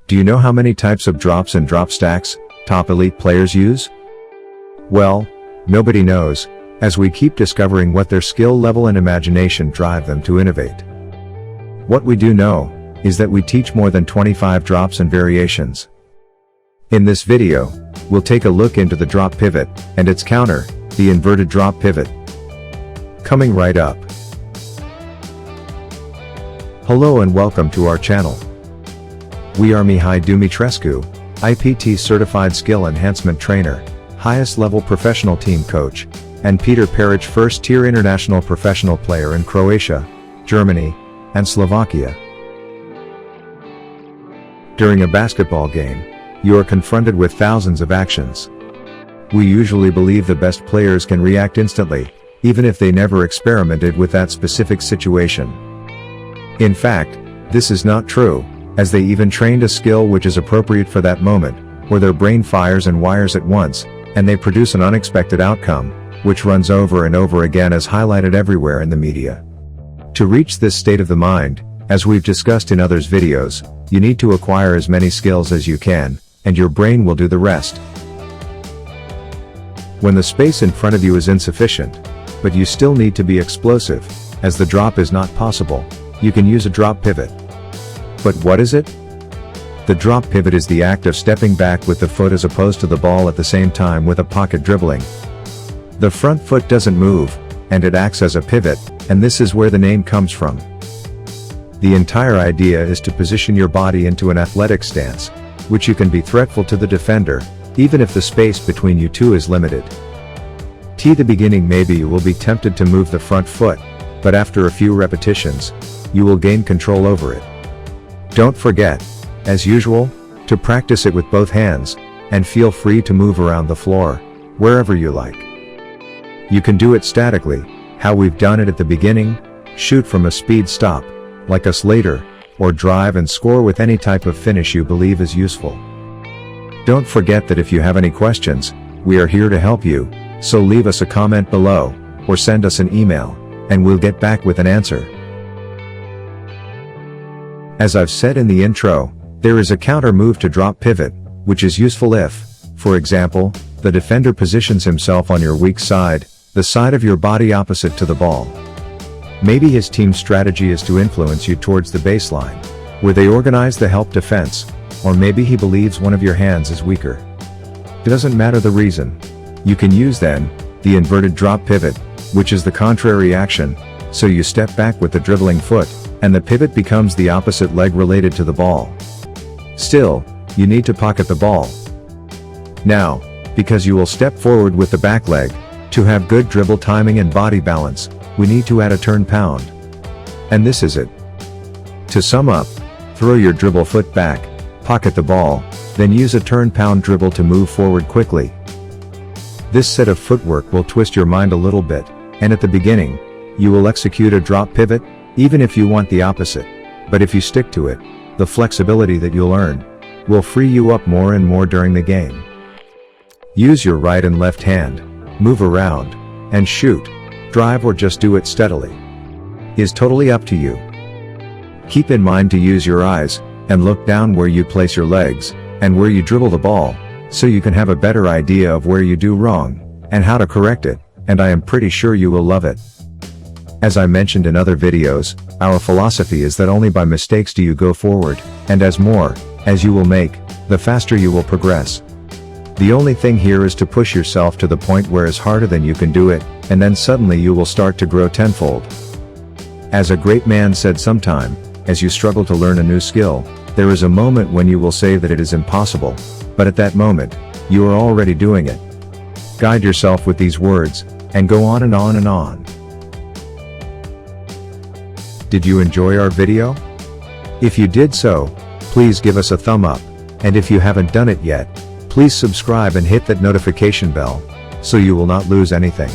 Do you know how many types of drops and drop stacks top elite players use? Well, nobody knows, as we keep discovering what their skill level and imagination drive them to innovate. What we do know is that we teach more than 25 drops and variations. In this video, we'll take a look into the drop pivot and its counter, the inverted drop pivot. Coming right up. Hello and welcome to our channel. We are Mihai Dumitrescu, IPT Certified Skill Enhancement Trainer, highest level professional team coach, and Petar Peric, first tier international professional player in Croatia, Germany, and Slovakia. During a basketball game, you are confronted with thousands of actions. We usually believe the best players can react instantly, even if they never experimented with that specific situation. In fact, this is not true, as they even trained a skill which is appropriate for that moment, where their brain fires and wires at once, and they produce an unexpected outcome, which runs over and over again as highlighted everywhere in the media. To reach this state of the mind, as we've discussed in others' videos, you need to acquire as many skills as you can, and your brain will do the rest. When the space in front of you is insufficient, but you still need to be explosive, as the drop is not possible, you can use a drop pivot. But what is it? The drop pivot is the act of stepping back with the foot as opposed to the ball at the same time with a pocket dribbling. The front foot doesn't move, and it acts as a pivot, and this is where the name comes from. The entire idea is to position your body into an athletic stance, which you can be threatful to the defender, even if the space between you two is limited. At the beginning maybe you will be tempted to move the front foot, but after a few repetitions, you will gain control over it. Don't forget, as usual, to practice it with both hands, and feel free to move around the floor, wherever you like. You can do it statically, how we've done it at the beginning, shoot from a speed stop, like us later, or drive and score with any type of finish you believe is useful. Don't forget that if you have any questions, we are here to help you, so leave us a comment below, or send us an email, and we'll get back with an answer. As I've said in the intro, there is a counter move to drop pivot, which is useful if, for example, the defender positions himself on your weak side, the side of your body opposite to the ball. Maybe his team's strategy is to influence you towards the baseline, where they organize the help defense, or maybe he believes one of your hands is weaker. It doesn't matter the reason. You can use then, the inverted drop pivot, which is the contrary action, so you step back with the dribbling foot, and the pivot becomes the opposite leg related to the ball. Still, you need to pocket the ball. Now, because you will step forward with the back leg, to have good dribble timing and body balance, we need to add a turn pound. And this is it. To sum up, throw your dribble foot back, pocket the ball, then use a turn pound dribble to move forward quickly. This set of footwork will twist your mind a little bit, and at the beginning, you will execute a drop pivot, even if you want the opposite. But if you stick to it, the flexibility that you'll earn will free you up more and more during the game. Use your right and left hand, move around, and shoot, drive or just do it steadily. Is totally up to you. Keep in mind to use your eyes, and look down where you place your legs, and where you dribble the ball, so you can have a better idea of where you do wrong, and how to correct it, and I am pretty sure you will love it. As I mentioned in other videos, our philosophy is that only by mistakes do you go forward, and as more, as you will make, the faster you will progress. The only thing here is to push yourself to the point where it's harder than you can do it, and then suddenly you will start to grow tenfold. As a great man said sometime, as you struggle to learn a new skill, there is a moment when you will say that it is impossible, but at that moment, you are already doing it. Guide yourself with these words, and go on and on and on. Did you enjoy our video? If you did so, please give us a thumb up, and if you haven't done it yet, please subscribe and hit that notification bell, so you will not lose anything.